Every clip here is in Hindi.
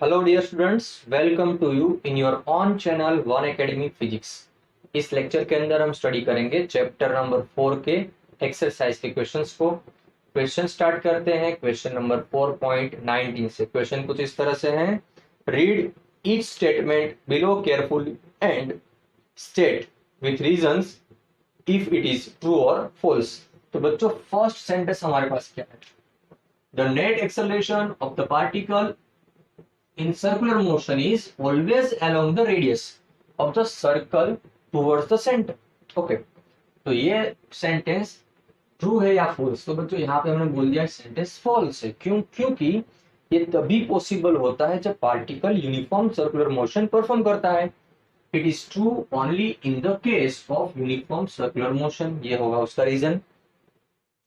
Hello dear students, welcome to you in your on channel one academy physics. इस लेक्चर के अंदर हम स्टडी करेंगे चैप्टर नंबर 4 के एक्सरसाइज के क्वेश्चंस को। क्वेश्चन स्टार्ट करते हैं क्वेश्चन नंबर 4.19 से। क्वेश्चन कुछ इस तरह से है, read each statement below carefully and state with reasons if it is true और फॉल्स। तो बच्चों फर्स्ट सेंटेंस हमारे पास क्या है? The net acceleration of the particle in circular motion is always along the radius of the circle towards the center. Okay, तो ये सेंटेंस ट्रू है या फॉल्स? तो बच्चों यहाँ पे हमने बोल दिया सेंटेंस फॉल्स है। क्यों? क्योंकि ये तभी पॉसिबल होता है जब particle uniform circular motion perform करता है। It is true only in the case of uniform circular motion. ये होगा उसका रीजन।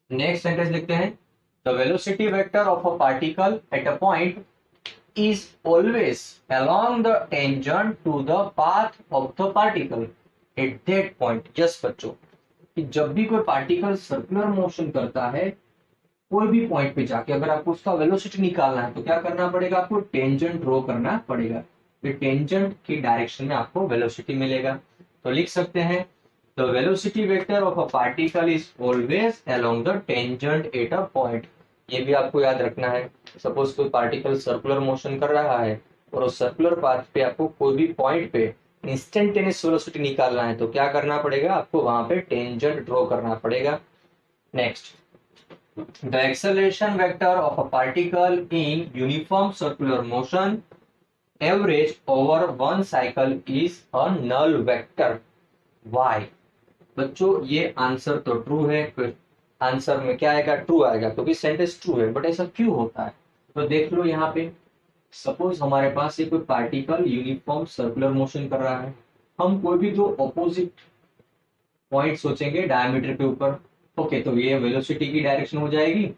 नेक्स्ट सेंटेंस लिखते हैं, the velocity vector of a particle at a point is always along the tangent to the path of the particle at that point. Yes बच्चों, कि जब भी कोई पार्टिकल सर्कुलर मोशन करता है कोई भी पॉइंट पे जाके, अगर आपको उसका वेलोसिटी निकालना है तो क्या करना पड़ेगा? आपको टेंजेंट ड्रॉ करना पड़ेगा। फिर टेंजेंट की डायरेक्शन में आपको वेलोसिटी मिलेगा। तो लिख सकते हैं, the velocity vector of a particle is always along the tangent at a point. ये भी आपको याद रखना है। सपोज कोई पार्टिकल सर्कुलर मोशन कर रहा है और उस सर्कुलर पाथ पे आपको कोई भी पॉइंट पे इंस्टेंटेनियस वेलोसिटी निकालना है तो क्या करना पड़ेगा? आपको वहां पे टेंजेंट ड्रॉ करना पड़ेगा। Next, the acceleration vector of a particle in uniform circular motion average over one cycle is a null vector. Why? बच्चों ये आंसर तो ट्रू है। आंसर में क्या आएगा? ट्रू आएगा, क्योंकि सेंटेंस ट्रू है। बट ऐसा क्यों होता है? तो देख लो यहाँ पे, सपोज हमारे पास ये कोई पार्टिकल यूनिफॉर्म सर्कुलर मोशन कर रहा है। हम कोई भी दो ऑपोजिट पॉइंट सोचेंगे डायमीटर के ऊपर। ओके, तो ये वेलोसिटी की डायरेक्शन हो जाएगी।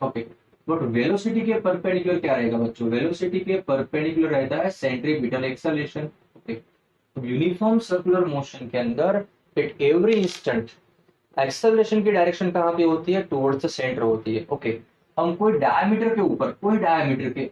ओके, बट वेलोसिटी के परपेंडिकुलर क्या रहेगा बच्चों? वेलोसिटी के परपेंडिकुलर रहता है सेंट्रीपिटल एक्सेलरेशन। ओके, तो यूनिफॉर्म सर्कुलर मोशन के अंदर एट एवरी इंस्टेंट एक्सेलरेशन की डायरेक्शन कहाँ पे होती है? टुवर्ड्स द सेंटर होती है। ओके, हम कोई डायमीटर के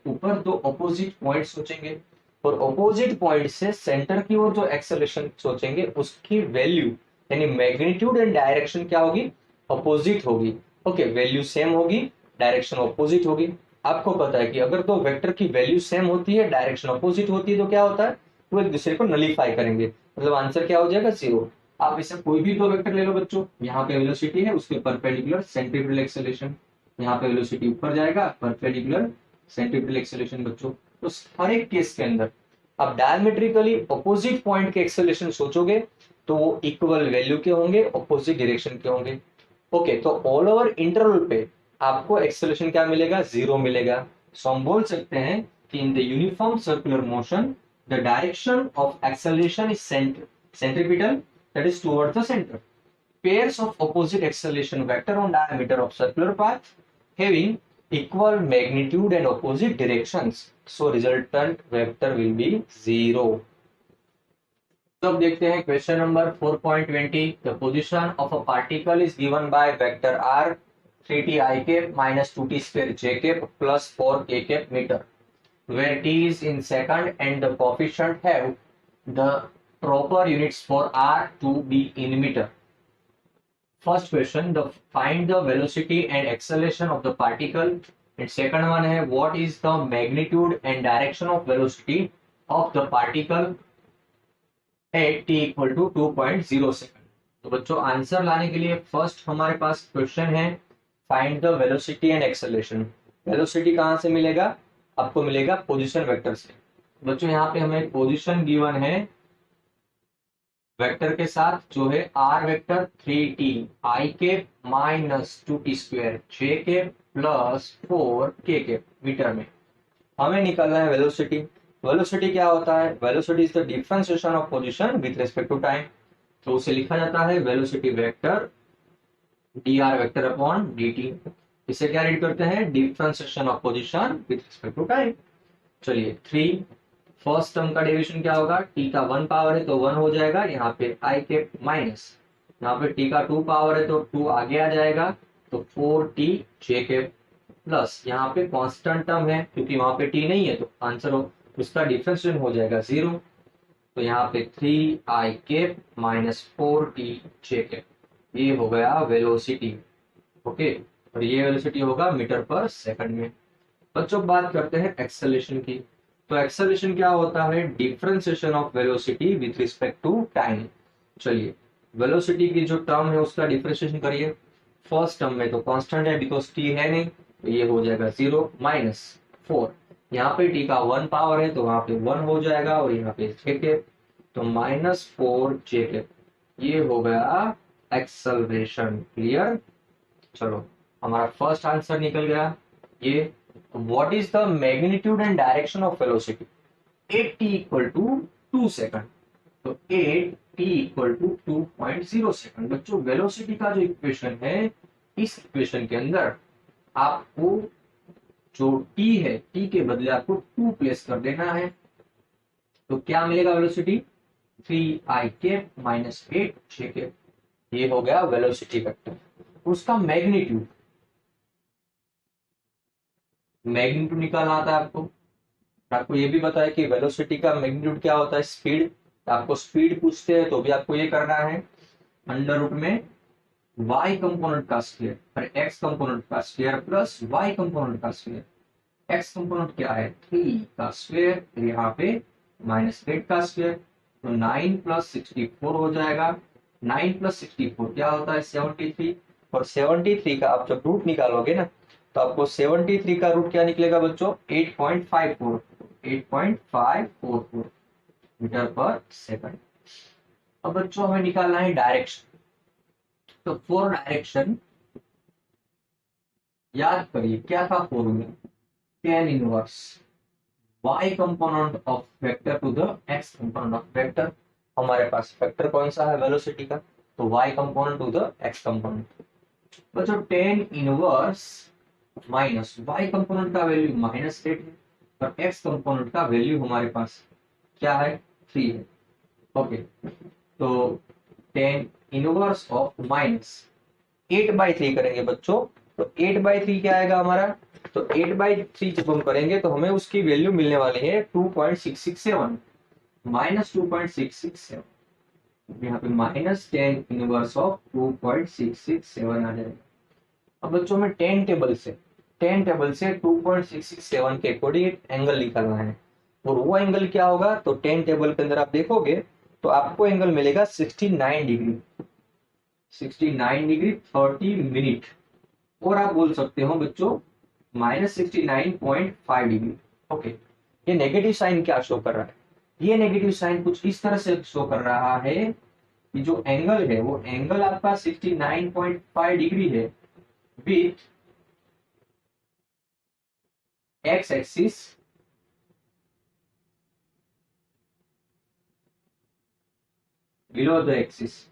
ऊपर दो ऑपोजिट पॉइंट सोचेंगे और ऑपोजिट पॉइंट से सेंटर की ओर जो एक्सेलरेशन सोचेंगे उसकी वैल्यू यानी मैग्नीट्यूड एंड डायरेक्शन क्या होगी? अपोजिट होगी। ओके, वैल्यू सेम होगी, डायरेक्शन अपोजिट होगी। आपको पता है कि अगर दो वेक्टर की वैल्यू सेम होती है, डायरेक्शन अपोजिट होती है, तो क्या होता है? वो एक दूसरे को नलीफाई करेंगे। मतलब आंसर क्या हो जाएगा? जीरो। आप इसे कोई भी दो वेक्टर ले लो बच्चों, यहाँ पे वेलोसिटी है, उसके परपेंडिकुलर सेंट्रीपिटल एक्सेलरेशन। यहाँ पे वेलोसिटी ऊपर जाएगा, परपेंडिकुलर सेंट्रीपिटल एक्सेलरेशन बच्चों। तो हर एक केस के अंदर आप डायमेट्रिकली अपोजिट पॉइंट के एक्सेलरेशन सोचोगे तो वो इक्वल वैल्यू के होंगे, अपोजिट डायरेक्शन के होंगे। ओके, तो ऑल ओवर इंटरवल पे आपको एक्सेलरेशन क्या मिलेगा? जीरो मिलेगा। सो हम बोल सकते हैं कि in the uniform circular motion the direction of acceleration is centripetal, that is towards the center. Pairs of opposite acceleration vector on diameter of circular path having equal magnitude and opposite directions. So resultant vector will be zero. तो अब देखते हैं question number 4.20। The position of a particle is given by vector r 3t I cap minus 2t square j cap plus 4k cap meter, where t is in second and the coefficient have the proper units for r to be in meter. First question, find the velocity and acceleration of the particle, and second one है what is the magnitude and direction of velocity of the particle at t equal to 2.0 second. तो बच्चों आंसर लाने के लिए फर्स्ट हमारे पास क्वेश्चन है find the velocity and acceleration. Velocity कहाँ से मिलेगा? आपको मिलेगा पोजीशन वेक्टर से। बच्चों यहाँ पे हमें पोजीशन गिवन है वेक्टर के साथ, जो है आर वेक्टर 3t आई के माइनस 2t स्क्वायर जे के प्लस 4k के मीटर में। हमें निकालना है वेलोसिटी। वेलोसिटी क्या होता है? Velocity is the differentiation of position with respect to time. तो उसे लिखा जाता है velocity vector dr vector upon dt। इसे क्या रीड करते हैं? Differentiation of position with respect to time. चलिए 3 फर्स्ट टर्म का डेरिवेशन क्या होगा? t का 1 पावर है तो 1 हो जाएगा, यहाँ पे i के माइनस, यहाँ पे t का 2 पावर है तो 2 आगे आ जाएगा, तो 4t j के प्लस, यहाँ पे कांस्टेंट टर्म है क्योंकि वहां पे t नहीं है तो आंसर उसका डिफरेंशिएशन हो जाएगा 0। तो यहाँ पे 3i कैप माइनस 4t जे कैप, ये हो गया वेलोसिटी। ओके, और ये वेलोसिटी होगा मीटर पर सेकंड में। बच्चों बात करते हैं एक्सेलरेशन की। तो एक्सेलरेशन क्या होता है? Differentiation of velocity with respect to time. चलिए, वेलोसिटी की जो टर्म है उसका डिफरेंशिएशन करिए। फर्स्ट टर्म में तो कांस्टेंट है बिकॉज टी है नहीं, तो ये हो जाएगा 0 माइनस 4। यहाँ पे टी का 1 पावर है तो वहां पे 1 हो जाएगा, और यहाँ पे जे, तो -4 जे, ये हो गया एक्सेलरेशन। क्लियर? चलो, हमारा फर्स्ट आंसर निकल गया ये। What is the magnitude and direction of velocity at t equal to 2 second? तो 8t इक्वल टू 2.0 सेकंड। बच्चों वेलोसिटी का जो इक्वेशन है, इस इक्वेशन के अंदर आपको जो t है, t के बदले आपको 2 प्लेस कर देना है। तो क्या मिलेगा वेलोसिटी? 3i कैप माइनस 8 जे कैप, ये हो गया वेलोसिटी वेक्टर। उसका मैग्नीट्यूड निकालना आता है आपको। आपको ये भी पता है कि वेलोसिटी का मैग्नीट्यूड क्या होता है? स्पीड। आपको स्पीड पूछते हैं तो भी आपको ये करना है, अंडर रूट में y कंपोनेंट का स्क्वायर और x कंपोनेंट का स्क्वायर प्लस y कंपोनेंट का स्क्वायर। x कंपोनेंट क्या है? 3 का स्क्वायर, यहाँ पे -8 का स्क्वायर, तो 9 प्लस 64 हो जाएगा। 9 प्लस 64 क्या होता है? 73। और 73 का आप जब रूट निकालोगे ना, तो आपको 73 का रूट क्या निकलेगा बच्चों? 8.54 मीटर पर सेकंड। अब बच्चों हमें निकालना है डायरेक्शन। तो फॉर डायरेक्शन याद करिए क्या था formula? tan inverse y component of vector to the x component of vector. हमारे पास वेक्टर कौन सा है वेलोसिटी का? तो y component to the x component. बच्चों tan inverse minus y component का वैल्यू -8 है, और x कंपोनेंट का वैल्यू हमारे पास क्या है? 3 है। ओके, तो tan इनवर्स ऑफ -8/3 करेंगे बच्चों। तो 8/3 क्या आएगा हमारा? तो 8/3 जब हम करेंगे तो हमें उसकी वैल्यू मिलने वाली है 2.667 -2.667। यहाँ पे -tan इनवर्स ऑफ 2.667 आ जाएगा। अब बच्चों में टेन टेबल से 2.667 के अकॉर्डिंग एक एंगल निकालना है, और वो एंगल क्या होगा? तो 10 टेबल के अंदर आप देखोगे तो आपको एंगल मिलेगा 69 डिग्री, 69 डिग्री 30 मिनट। और आप बोल सकते हो बच्चों -69.5 डिग्री। ओके, ये नेगेटिव साइन क्या शो कर रहा है? ये नेगेटिव साइन कुछ इस तरह से शो कर रहा है कि जो एंगल है वो एंगल आपका 69.5 डिग्री है with x axis below the axis.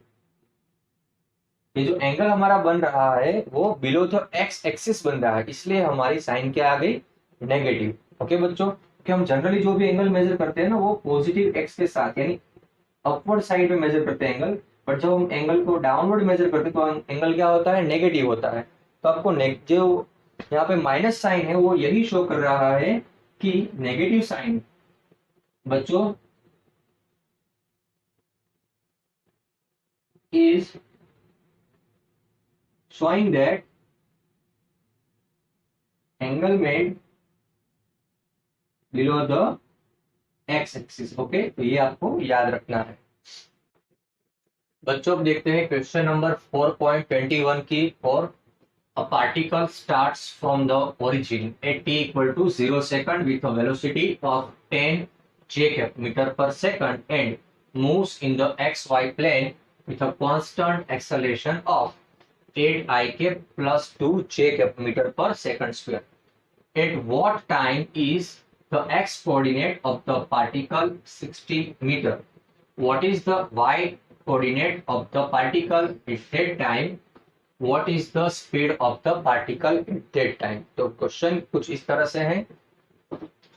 ये जो एंगल हमारा बन रहा है वो बिलो द एक्स एक्सिस बन रहा है, इसलिए हमारी साइन क्या आ गई? नेगेटिव। ओके बच्चों, कि हम जनरली जो भी एंगल मेजर करते हैं ना, वो पॉजिटिव एक्स के साथ यानी अपवर्ड साइड में मेजर करते हैं एंगल। बट जब हम एंगल को डाउनवर्ड मेजर करते हैं तो एंगल क्या होता है? नेगेटिव होता है। तो आपको जो यहाँ पे माइनस साइन है वो यही शो कर रहा है कि नेगेटिव साइन बच्चों is showing that angle made below the x axis। Okay, तो ये आपको याद रखना है बच्चों। अब देखते हैं क्वेश्चन नंबर 4.21 की। और a particle starts from the origin at t equal to 0 second with a velocity of 10 j meter per second and moves in the xy plane with a constant acceleration of 8i cap plus 2 j cap meter per second square. At what time is the x coordinate of the particle 60 meter? What is the y coordinate of the particle at that time? What is the speed of the particle at that time? तो क्वेश्चन कुछ इस तरह से है।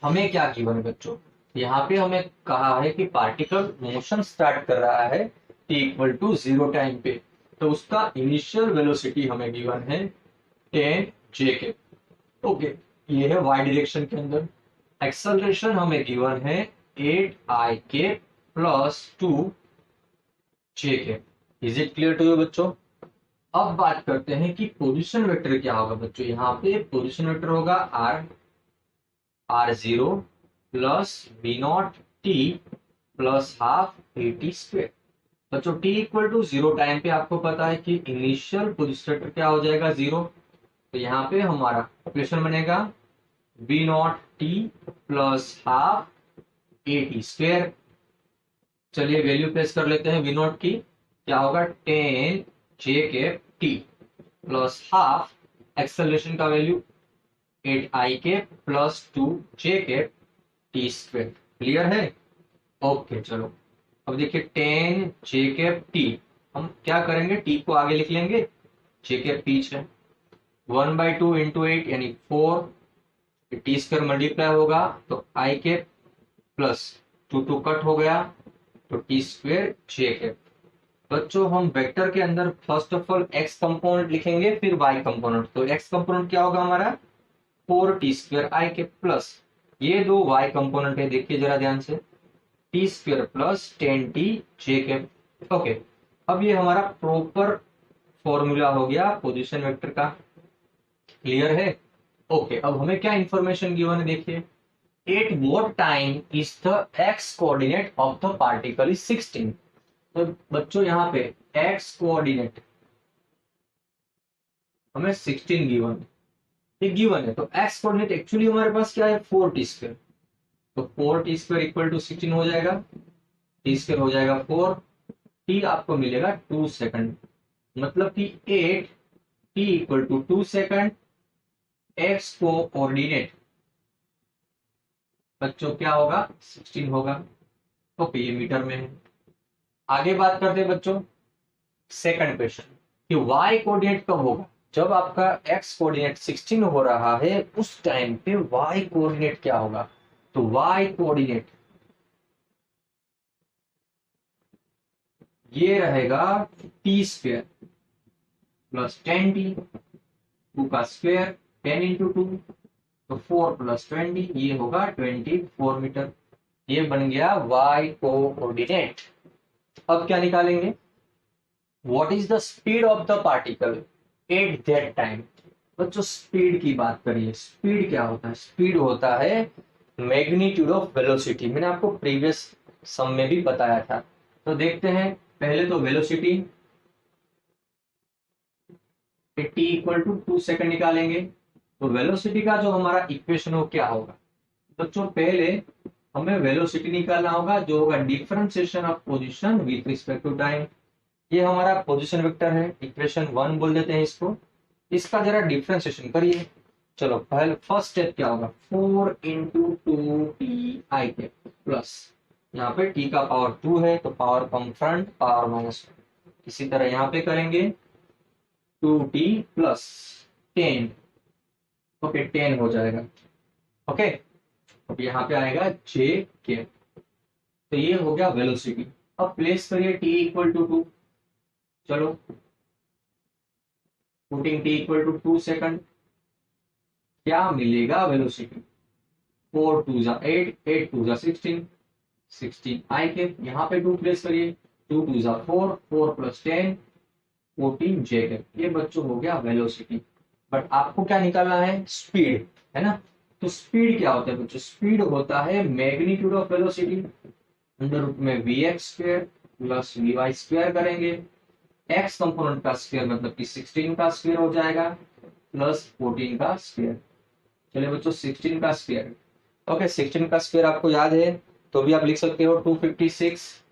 हमें क्या गिवन है बच्चों? यहाँ पे हमें कहा है कि पार्टिकल मोशन स्टार्ट कर रहा है t इक्वल टू 0 टाइम पे, तो उसका इनिशियल वेलोसिटी हमें गिवन है 10 j के। ओके, ये है y डायरेक्शन के अंदर। एक्सेलरेशन हमें गिवन है 8i के प्लस 2j के। Is it clear to you बच्चों? अब बात करते हैं कि पोजीशन वेक्टर क्या होगा बच्चों। यहाँ पे पोजीशन वेक्टर होगा r0 plus v0t plus half at square. बच्चों t इक्वल टू 0 टाइम पे आपको पता है कि इनिशियल पोजीशन वेक्टर क्या हो जाएगा 0। तो यहाँ पे हमारा इक्वेशन बनेगा v0t plus half at square. चलिए वैल्यू प्लेस कर लेते हैं v0 की। क्या होगा 10j के t प्लस हाफ एक्सेलरेशन का वैल्यू 8i के प्लस 2j के टी स्क्वायर। क्लियर है? ओके चलो अब देखिए 10j के टी, हम क्या करेंगे t को आगे लिख लेंगे, j के पीछे 1/2 इंटू 8 यानी 4, टी स्क्वायर मल्टीप्लाई होगा तो i के प्लस 2 कट हो गया तो टी स्क्वायर j के। बच्चों हम वेक्टर के अंदर first of all x component लिखेंगे फिर y कंपोनेंट। तो x कंपोनेंट क्या होगा हमारा 4t स्क्वायर i के प्लस ये दो y कंपोनेंट है, देखिए जरा ध्यान से, t square plus 10t j के। ओके अब ये हमारा प्रॉपर फॉर्मूला हो गया पोजीशन वेक्टर का। क्लियर है? ओके अब हमें क्या इंफॉर्मेशन गिवन है देखिए, at what time is the x coordinate of the particle is 16। तो बच्चों यहाँ पे x कोऑर्डिनेट हमें 16 गिवन है, ये गिवन है। तो x कोऑर्डिनेट एक्चुअली हमारे पास क्या है 4t स्क्वायर। तो 4t स्क्वायर इक्वल टू 16 हो जाएगा, t स्क्वायर हो जाएगा 4, t आपको मिलेगा 2 सेकंड, मतलब कि 8t equal to 2 second. x coordinate बच्चों क्या होगा 16 होगा। ओके ये मीटर में है। आगे बात करते हैं बच्चों सेकंड क्वेश्चन कि y कोऑर्डिनेट कब होगा, जब आपका x कोऑर्डिनेट 16 हो रहा है उस टाइम पे y कोऑर्डिनेट क्या होगा। तो y कोऑर्डिनेट ये रहेगा t स्क्वायर प्लस 10t, 2 का स्क्वायर 10 इंटू 2 तो 4 प्लस 20 ये होगा 24 मीटर। ये बन गया y कोऑर्डिनेट। अब क्या निकालेंगे, what is the speed of the particle at that time. बच्चों स्पीड की बात करिए, स्पीड क्या होता है, स्पीड होता है मैग्नीट्यूड ऑफ वेलोसिटी। मैंने आपको प्रीवियस सम में भी बताया था। तो देखते हैं पहले तो velocity t equal to 2 second निकालेंगे। तो वेलोसिटी का जो हमारा इक्वेशन हो क्या होगा बच्चों, पहले हमें वेलोसिटी निकालना होगा जो होगा differentiation of position with respect to time. ये हमारा पोजीशन वेक्टर है, इक्वेशन 1 बोल देते हैं इसको। इसका जरा डिफरेंशिएशन करिए। चलो पहले फर्स्ट स्टेप क्या होगा 4 इंटू 2ti के प्लस यहाँ पे t का पावर 2 है तो पावर कम फ्रंट पावर माइनस। इसी तरह यहाँ पे करेंगे 2t प्लस 10, ओके 10 हो जाएगा। ओके अब यहाँ पे आएगा j के। तो ये हो गया वेलोसिटी। अब प्लेस करिए t इक्वल टू 2। चलो putting t equal to 2 second, क्या मिलेगा वेलोसिटी 4 2 जा 8, 8 2 जा 16, 16 i के। यहाँ पे 2 प्लेस करिए 2 2 जा 4, 4 प्लस 10 14 j के। ये बच्चों हो गया वेलोसिटी। बट आपको क्या निकालना है स्पीड, है ना। तो स्पीड क्या होता है बच्चों, स्पीड होता है magnitude of velocity under root में vx square plus vy square करेंगे। x कंपोनेंट का स्क्वायर मतलब कि 16 का स्क्वायर हो जाएगा प्लस 14 का स्क्वायर। चलिए बच्चों 16 का स्क्वायर, ओके 16 का स्क्वायर आपको याद है तो भी आप लिख सकते हो 256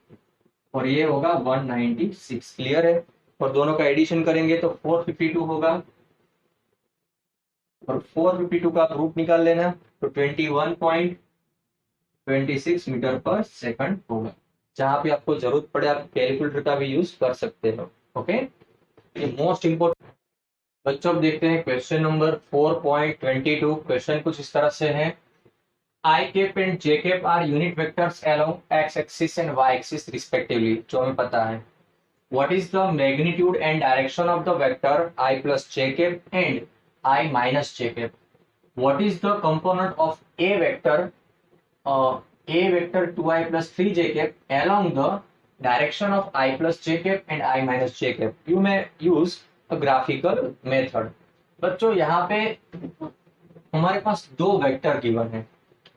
और ये होगा 196। क्लियर है? और दोनों का एडिशन करेंगे तो 452 होगा और 452 का रूट निकाल लेना तो 21.26 मीटर पर सेकंड होगा। जहां पे आपको जरूरत पड़े आप कैलकुलेटर का भी यूज कर सकते हो। ओके ये मोस्ट इंपोर्टेंट। बच्चों अब देखते हैं क्वेश्चन नंबर 4.22। क्वेश्चन कुछ इस तरह से है, I cap and J cap are unit vectors along X axis and Y axis respectively. जो हमें पता है what is the magnitude and direction of the vector I plus J cap and I minus j cap. What is the component of a vector a vector 2i plus 3j cap along the direction of I plus j cap and I minus j cap. You may use a graphical method. बच्चों यहाँ पे हमारे पास दो वेक्टर गिवन है,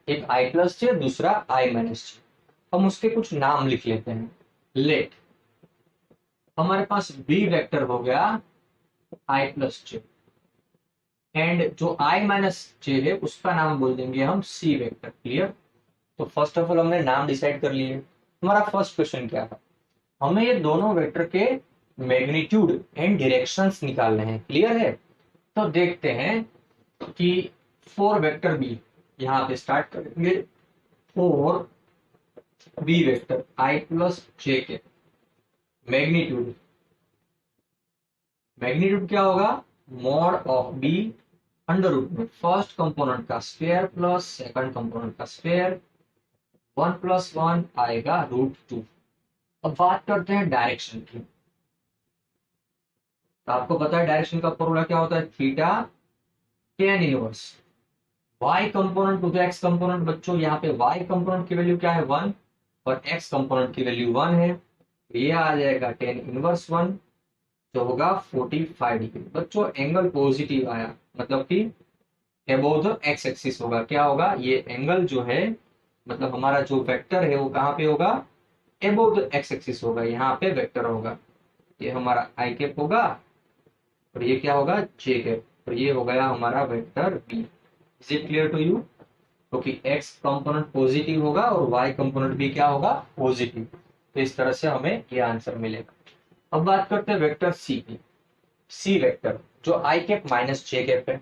एक i प्लस j, दूसरा i माइनस j. हम उसके कुछ नाम लिख लेते हैं. लेट हमारे पास b वेक्टर हो गया i प्लस j एंड जो i माइनस j है उसका नाम बोल देंगे हम c वेक्टर. क्लियर? तो फर्स्ट ऑफ ऑल हमने नाम डिसाइड कर लिए. हमारा फर्स्ट क्वेश्चन क्या था, हमें ये दोनों वेक्टर के मैग्नीट्यूड एंड डायरेक्शंस निकालने हैं. क्लियर है? तो देखते हैं कि 4 वेक्टर बी यहाँ पे स्टार्ट करेंगे. 4 b vector i plus j के मैग्नीट्यूड क्या होगा, mod of b under root में फर्स्ट कंपोनेंट का स्क्वायर प्लस सेकंड कंपोनेंट का स्क्वायर 1 प्लस 1 आएगा √2. अब बात करते हैं डायरेक्शन की. तो आपको पता है डायरेक्शन का फॉर्मूला क्या होता है, theta tan inverse y component to the x component. बच्चों यहाँ पे y कंपोनेंट की वैल्यू क्या है 1 और x कंपोनेंट की वैल्यू 1 है. ये आ जाएगा tan इनवर्स 1 जो होगा 45 डिग्री. बच्चों एंगल पॉजिटिव आया मतलब कि अबोव द x एक्सिस होगा. क्या होगा, ये एंगल जो है मतलब हमारा जो वेक्टर है वो कहाँ पे होगा, अबोव द x एक्सिस होगा. यहाँ पे वेक्टर होगा, ये हमारा i कैप होगा और ये क्या होगा j कैप और ये हो गया हमारा vector b. Is it clear to you? क्योंकि x कंपोनेंट पॉजिटिव होगा और y कंपोनेंट भी क्या होगा, पॉजिटिव. तो इस तरह से हमें ये आंसर मिलेगा. अब बात करते हैं वेक्टर c की. c वेक्टर जो i cap minus j cap है.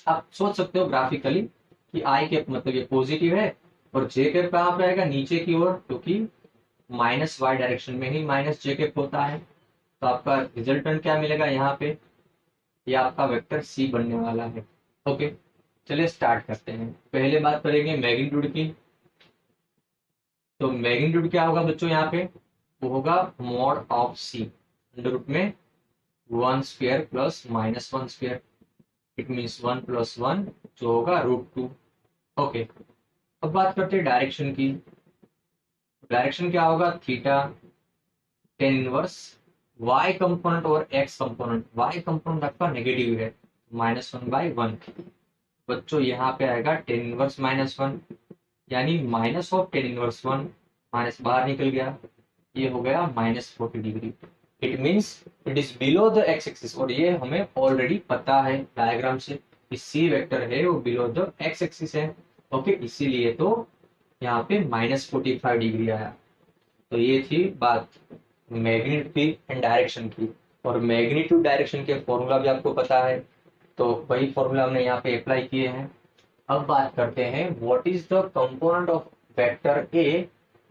आप सोच सकते हो ग्राफिकली कि i कैप मतलब ये पॉजिटिव है और j कैप कहाँ पे आएगा, नीचे की ओर, क्योंकि माइनस y डायरेक्शन में ही माइनस j कैप होता है. तो आपका रिजल्टेंट क्या मिलेगा यहाँ पे, ये आपका वेक्टर c बनने वाला है. ओके, चलिए स्टार्ट करते हैं. पहले बात करेंगे मैग्नीट्यूड की. तो मैग्नीट्यूड क्या होगा बच्चों, यहाँ पे वो होगा mod of c under root में 1 square plus minus 1 square. It means 1 plus 1 जो होगा √2. ओके, अब बात करते हैं डायरेक्शन की. डायरेक्शन क्या होगा, theta tan inverse y component और x कंपोनेंट. y कंपोनेंट आपका नेगेटिव है -1/1. बच्चों यहाँ पे आएगा tan इनवर्स -1 यानी minus of tan inverse 1. Minus बाहर निकल गया, ये हो गया -40 degree. It means it is below the x axis और ये हमें ऑलरेडी पता है डायग्राम से कि c वेक्टर है वो बिलो द x एक्सिस है. ओके, इसीलिए तो यहाँ पे -45 डिग्री आया. तो ये थी बात मैग्नीट्यूड की एंड डायरेक्शन की. और मैग्नीट्यूड डायरेक्शन के फॉर्मूला भी आपको पता है, तो वही फॉर्मूला हमने यहाँ पे अप्लाई किए हैं. अब बात करते हैं what is the component of vector a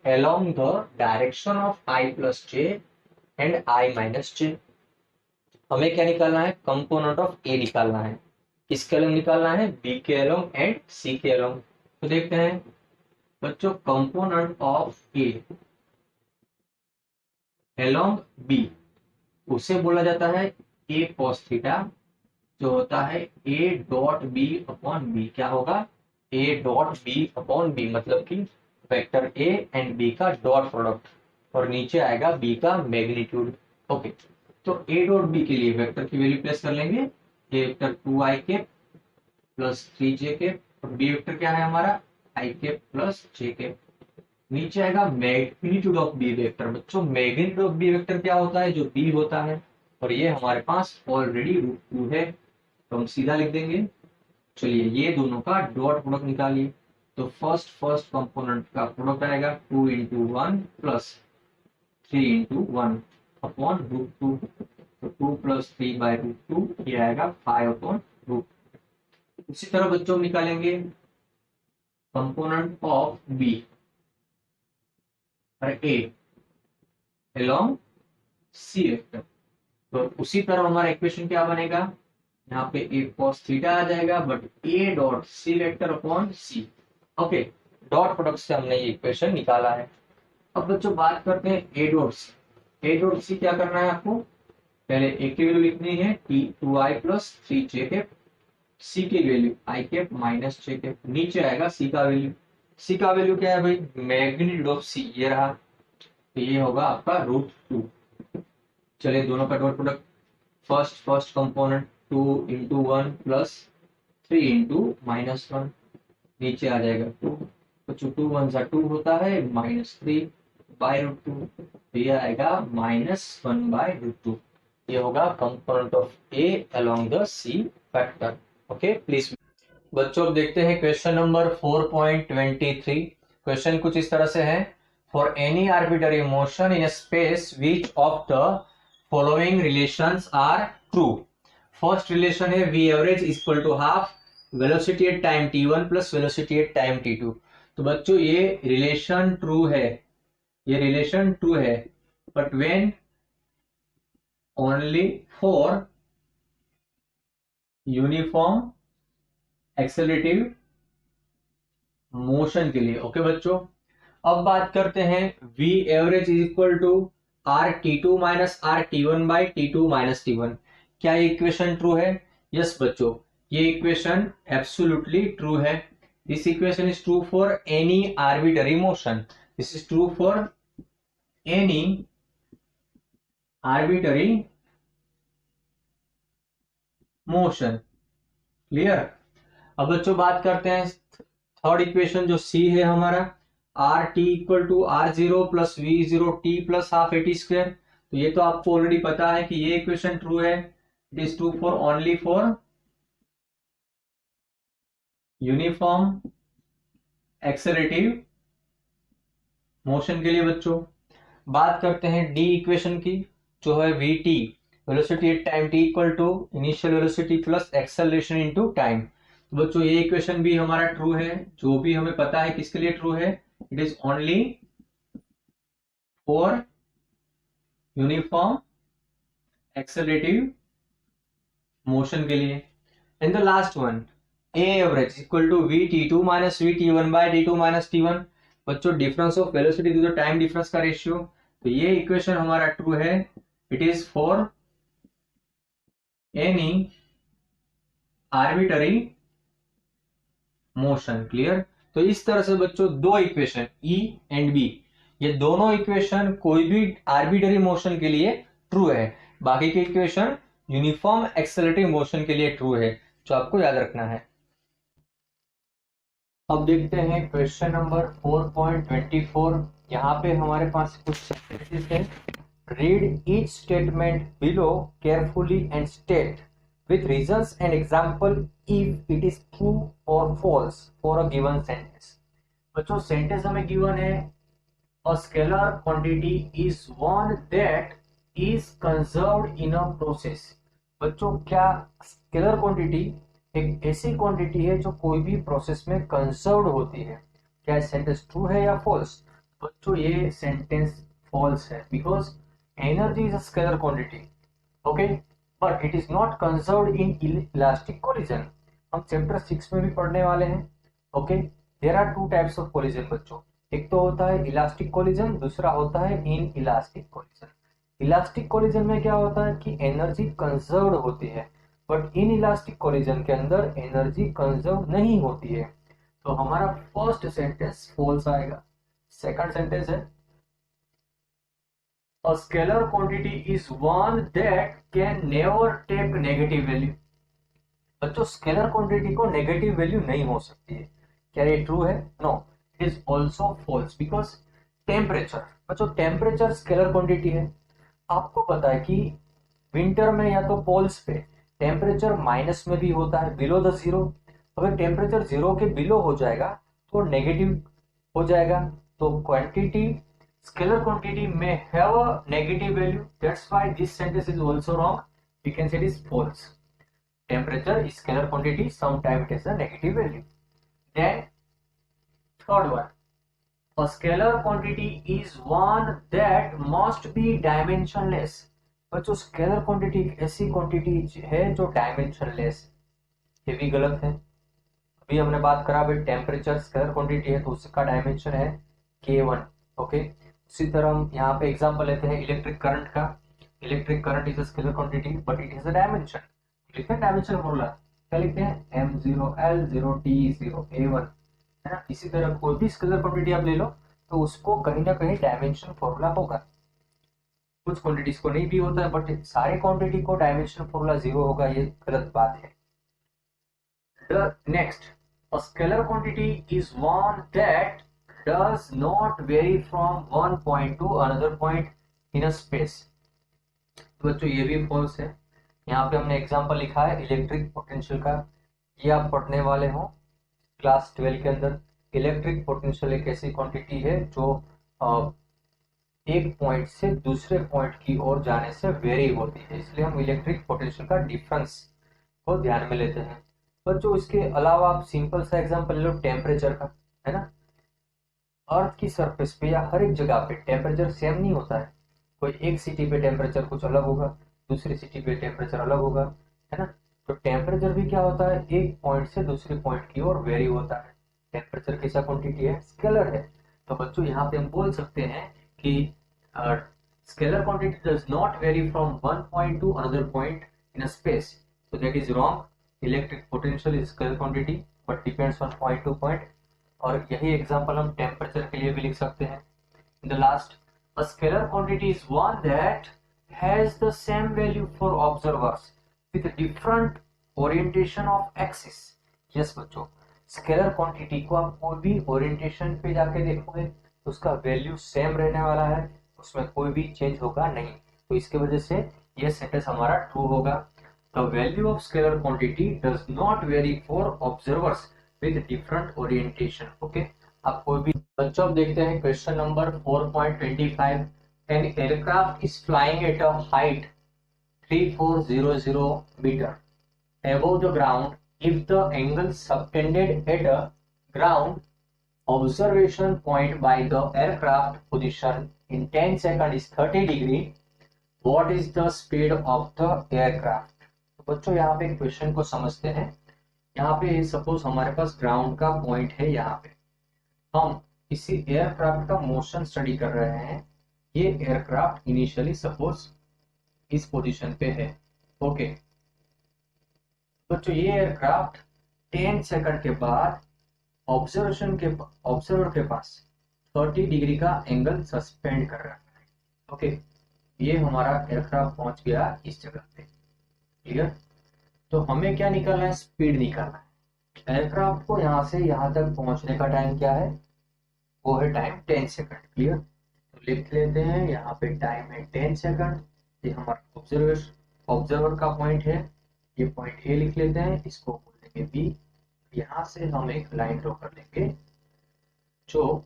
along the direction of i plus j and i minus j. हमें क्या निकालना है, कंपोनेंट ऑफ a निकालना है. किसके अलोंग निकालना है, b के अलोंग एंड c के अलोंग. तो देखते हैं बच्चों, component of a along b उसे बोला जाता है a cos थीटा, जो होता है a dot b upon b. क्या होगा, a dot b upon b मतलब कि वेक्टर a एंड b का डॉट प्रोडक्ट और नीचे आएगा b का मैग्नीट्यूड. ओके, तो a डॉट b के लिए वेक्टर की वैल्यू प्लेस कर लेंगे. a vector 2i cap plus 3j cap और b वेक्टर क्या है हमारा i cap plus j cap. नीचे आएगा मैग्नीट्यूड ऑफ b वेक्टर. बच्चों मैग्नीट्यूड ऑफ b वेक्टर क्या होता है, जो b होता है और ये हमारे पास ऑलरेडी √2 है, तो हम सीधा लिख देंगे. चलिए ये दोनों का डॉट प्रोडक्ट निकालिए. तो फर्स्ट कंपोनेंट का प्रोडक्ट आएगा 2 इंटू 1 प्लस 3 इंटू 1 अपॉन √2. तो 2 प्लस 3/√2 ये आएगा 5 अपॉन √2. उसी तरह बच्चों निकालेंगे कंपोनेंट ऑफ बी और ए along सी वेक्टर. तो उसी तरह हमारा इक्वेशन क्या बनेगा, यहाँ पे a cos थीटा आ जाएगा but a dot c vector upon c. Okay, dot product से हमने ये इक्वेशन निकाला है. अब बच्चों बात करते हैं a dot c. a dot c क्या करना है आपको, पहले a की वैल्यू लिखनी है 2i plus 3j cap, c की value i cap minus j cap. नीचे आएगा c का वैल्यू सी का वैल्यू क्या है भाई, मैग्नीट्यूड ऑफ सी ये रहा, तो ये होगा आपका √2। चलिए दोनों का dot product, first component 2 × 1 plus 3 × -1, नीचे आ जाएगा 2, तो 2 1 सा 2 होता है, -3/√2, तो ये आएगा -1/√2। ये होगा component of a along the c factor. Okay please बच्चों, अब देखते हैं क्वेश्चन नंबर 4.23। क्वेश्चन कुछ इस तरह से है, for any arbitrary motion in space which of the following relations are true. First relation है v average equal to half velocity at time t1 plus velocity at time t2। तो बच्चों ये रिलेशन ट्रू है, ये रिलेशन ट्रू है, but when only for uniform accelerative motion के लिए। ओके बच्चों, अब बात करते हैं v average is equal to R t2 minus R t1 by t2 minus t1। क्या ये इक्वेशन ट्रू है? यस बच्चों, ये इक्वेशन एब्सोल्युटली ट्रू है। This equation is true for any arbitrary motion, this is true for any arbitrary motion. Clear? अब बच्चों बात करते हैं थर्ड इक्वेशन जो सी है हमारा, r t equal to r0 plus v0 t plus half at²। तो ये तो आपको ऑलरेडी पता है कि ये इक्वेशन ट्रू है, it is true for only for uniform accelerative motion के लिए। बच्चों बात करते हैं डी इक्वेशन की, जो है v t velocity at time t equal to initial velocity plus acceleration into time. तो बच्चों ये इक्वेशन भी हमारा ट्रू है, जो भी हमें पता है किसके लिए ट्रू है, it is only for uniform accelerative motion के लिए। In the last one, A average equal to V t2 minus V t1 by t2 minus t1। बच्चों difference of velocity to the time difference का रेशियो, तो ये इक्वेशन हमारा ट्रू है, it is for any arbitrary motion. Clear? तो इस तरह से बच्चों दो इक्वेशन E एंड B, ये दोनों इक्वेशन कोई भी आर्बिट्ररी मोशन के लिए ट्रू है, बाकी के इक्वेशन यूनिफॉर्म एक्सेलरेटिव मोशन के लिए ट्रू है, जो आपको याद रखना है। अब देखते हैं क्वेश्चन नंबर 4.24। यहाँ पे हमारे पास कुछ सेंटेंसेस है। Read each statement below carefully and state with reasons and example if it is true or false for a given sentence। बच्चों सेंटेंस हमें गिवन है, a scalar quantity is one that is conserved in a process। बच्चों क्या स्केलर क्वांटिटी एक ऐसी क्वांटिटी है जो कोई भी प्रोसेस में कंजर्व्ड होती है? क्या सेंटेंस ट्रू है या फॉल्स? बच्चों ये सेंटेंस फॉल्स है, because energy is a scalar quantity, okay, but it is not conserved in elastic collision. हम चैप्टर 6 में भी पढ़ने वाले हैं। Okay, there are two types of collision बच्चों, एक तो होता है इलास्टिक कोलिजन, दूसरा होता है इन इलास्टिक कोलिजन। इलास्टिक कोलिजन में क्या होता है कि एनर्जी कंजर्व्ड होती है, बट इन इलास्टिक कोलिजन के अंदर एनर्जी कंजर्व नहीं होती है। तो हमारा फर्स्ट सेंटेंस फॉल्स आएगा। सेकंड सेंटेंस है, a scalar quantity is one that can never take negative value। बच्चों स्केलर क्वांटिटी को नेगेटिव वैल्यू नहीं हो सकती है। क्या ये ट्रू है? No, it is also false, because temperature, बच्चों टेम्परेचर स्केलर क्वांटिटी है। आपको पता है कि विंटर में या तो पोल्स पे टेम्परेचर माइनस में भी होता है, बिलो द जीरो। अगर टेम्परेचर जीरो के बिलो हो जाएगा तो नेगेटिव हो जाएगा, तो quantity scalar quantity may have a negative value, that's why this sentence is also wrong, we can say it is false। temperature is scalar quantity, sometimes it has a negative value। then third one, a scalar quantity is one that must be dimensionless। बच्चों स्केलर क्वांटिटी एक ऐसी क्वांटिटी है जो डायमेंशनलेस, ये भी गलत है। अभी हमने बात करा भाई टेम्परेचर स्केलर क्वांटिटी है तो उसका डायमेंशन है K1। ओके, उसी तरह हम यहाँ पे एग्जांपल लेते हैं इलेक्ट्रिक करंट का। Electric current is a scalar quantity but it is a dimension. लिखते हैं डायमेंशन फॉर्मूला, क्या लिखते हैं? m0 l0 t0 a1 है ना। इसी तरह कोई भी स्केलर क्वांटिटी आप ले लो तो उसको कहीं ना कहीं डायमेंशन फॉर्मूला होगा। कुछ क्वांटिटीज को नहीं भी होता है, बट सारे क्वांटिटी को डायमेंशन फॉर्मूला 0 होगा, ये गलत बात है। The next, a scalar quantity is one that does not vary from one point to another point in a space। तो बच्चों ये भी फॉल्स है। यहाँ पे हमने एग्जांपल लिखा है इलेक्ट्रिक पोटेंशियल का, ये आप पढ़ने वाले हो क्लास 12 के अंदर। इलेक्ट्रिक पोटेंशियल एक ऐसी क्वांटिटी है जो एक पॉइंट से दूसरे पॉइंट की ओर जाने से वेरी होती है, इसलिए हम इलेक्ट्रिक पोटेंशियल का डिफरेंस को ध्यान में लेते हैं। बच्चों इसके अलावा आप सिंपल सा एग्जांपल ले लो टेम्परेचर का, है ना। अर्थ की सरफेस पे या हर एक जगह पे टेम्परेचर सेम नहीं होता है। कोई एक सिटी पे टेम्परेचर कुछ अलग होगा, दूसरी सिटी पे टेम्परेचर अलग होगा, है ना। तो टेम्परेचर भी क्या होता है, एक पॉइंट से दूसरे पॉइंट की ओर वेरी होता है। टेम्परेचर कैसा क्वांटिटी है, स्केलर है। तो बच्चों यहाँ पे हम बोल सकते हैं कि scalar quantity does not very from one point two another point in a space, so that is wrong। Electric potential is scalar quantity but depends on point two point. और यही एग्जांपल हम टेम्परेचर के लिए भी लिख सकते हैं। इन the last, a scalar quantity is one that has the same value for observers with different orientation of axis। yes बच्चों, स्केलर क्वांटिटी को आप कोई भी ओरिएंटेशन पे जाके देखोगे तो उसका वैल्यू सेम रहने वाला है, उसमें कोई भी चेंज होगा नहीं। तो इसकी वजह से ये सेंटेंस हमारा ट्रू होगा। The value of scalar quantity does not vary for observers with different orientation. Okay, आप कोई भी बच्चों, अब देखते हैं question number 4.25। An aircraft is flying at a height 3400 metre above the ground if the angle subtended at a ground observation point by the aircraft position in 10 seconds is 30 degree, what is the speed of the aircraft। तो बच्चों यहाँ पे क्वेश्चन को समझते हैं। यहाँ पे सपोज हमारे पास ग्राउंड का पॉइंट है, यहाँ पे हम किसी एयरक्राफ्ट का मोशन स्टडी कर रहे हैं। ये एयरक्राफ्ट इनिशियली सपोज इस पोजीशन पे है। ओके बच्चों, ये एयरक्राफ्ट 10 सेकंड के बाद ऑब्जर्वर के पास 30 डिग्री का एंगल सस्पेंड कर रहा है। ओके, ये हमारा एयरक्राफ्ट पहुंच गया इस जगह पे। क्लियर। तो हमें क्या निकालना है, स्पीड निकालना है। एयरक्राफ्ट को यहाँ से यहाँ तक पहुंचने का टाइम क्या है, वो है टाइम 10 सेकंड। क्लियर। तो लिख लेते हैं यहाँ पे टाइम है 10 सेकंड। ये हमारा ऑब्जर्वर का पॉइंट है, ये पॉइंट ए लिख लेते हैं, इसको बोलेंगे बी। यहाँ से हम एक लाइन ड्रॉ कर लेंगे जो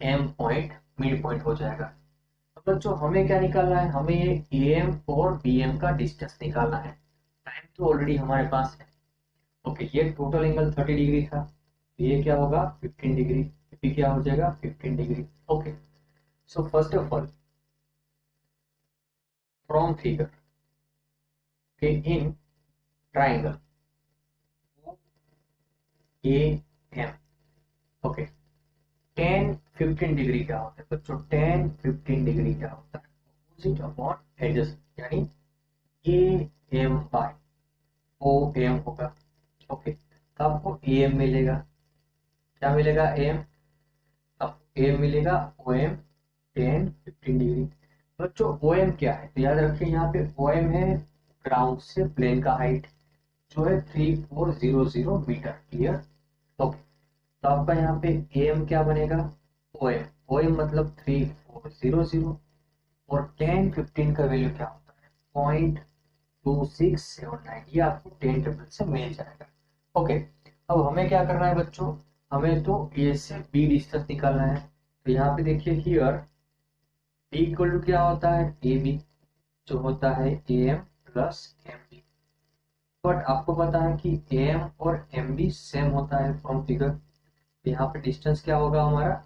एम पॉइंट मिड पॉइंट हो जाएगा। अब बच्चों हमें क्या निकालना है, हमें ये एम और बी एम का डिस्टेंस निकालना है। टाइम तो ऑलरेडी हमारे पास है। ओके, ये टोटल एंगल 30 डिग्री था, ये क्या होगा 15 डिग्री, ये क्या हो जाएगा 15 degree. Okay, so first of all from figure के in triangle A M, okay 10 15 degree क्या होता है बच्चों, 10 15 डिग्री क्या होता है, अपोजिट अपॉन एडजस्ट, यानी A M by O M होगा। ओके, तो आपको ए एम मिलेगा, क्या मिलेगा एम, आपको एम मिलेगा ओ एम 10 15 डिग्री। बच्चों ओ एम क्या है, तो याद रखिए यहाँ पे ओ एम है ग्राउंड से प्लेन का हाइट जो है 3400 मीटर। क्लियर। ओके, तो आपका यहाँ पे एम क्या बनेगा ओ एम, ओ एम मतलब 3400 और 10 15 का वैल्यू क्या होता है 0.2679, ये आपको 10 टेबल से मिल जाएगा। ओके, अब हमें क्या करना है बच्चों, हमें तो ए से बी डिस्टेंस निकालना है। तो यहाँ पे देखिए हियर बी इक्वल टू क्या होता है ए बी, जो होता है A M plus M B. But आपको पता है कि ए एम और एम बी सेम होता है फ्रॉम फिगर। यहाँ पे डिस्टेंस क्या होगा हमारा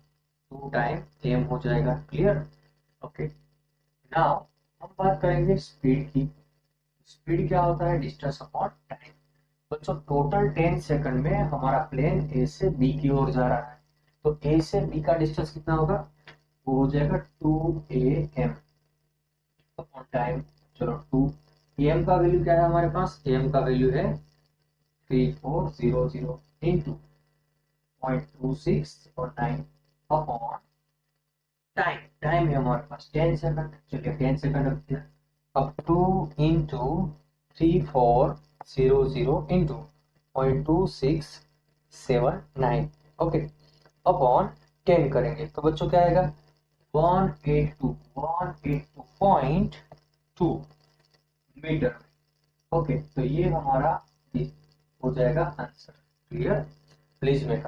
2 टाइम एम हो जाएगा। क्लियर। ओके, नाउ हम बात करेंगे स्पीड की। स्पीड क्या होता है डिस्टेंस अपॉन टाइम। बच्चों टोटल 10 सेकंड में हमारा प्लेन ए से बी की ओर जा रहा है, तो ए से बी का डिस्टेंस कितना होगा, वो हो जाएगा 2am अपॉन टाइम। चलो 2 am का वैल्यू क्या है हमारे पास, am का वैल्यू है 3400 इंटू 0.26 और 9 अपॉन टाइम। टाइम है हमारे पास 10 सेकंड, चलिए 10 सेकंड रख दिया। अब 2 इंटू 3400 इंटू 0.2679, ओके, अपॉन 10 करेंगे तो बच्चों क्या आएगा 182.2 मीटर। ओके, तो ये हमारा हो जाएगा आंसर। Clear, please make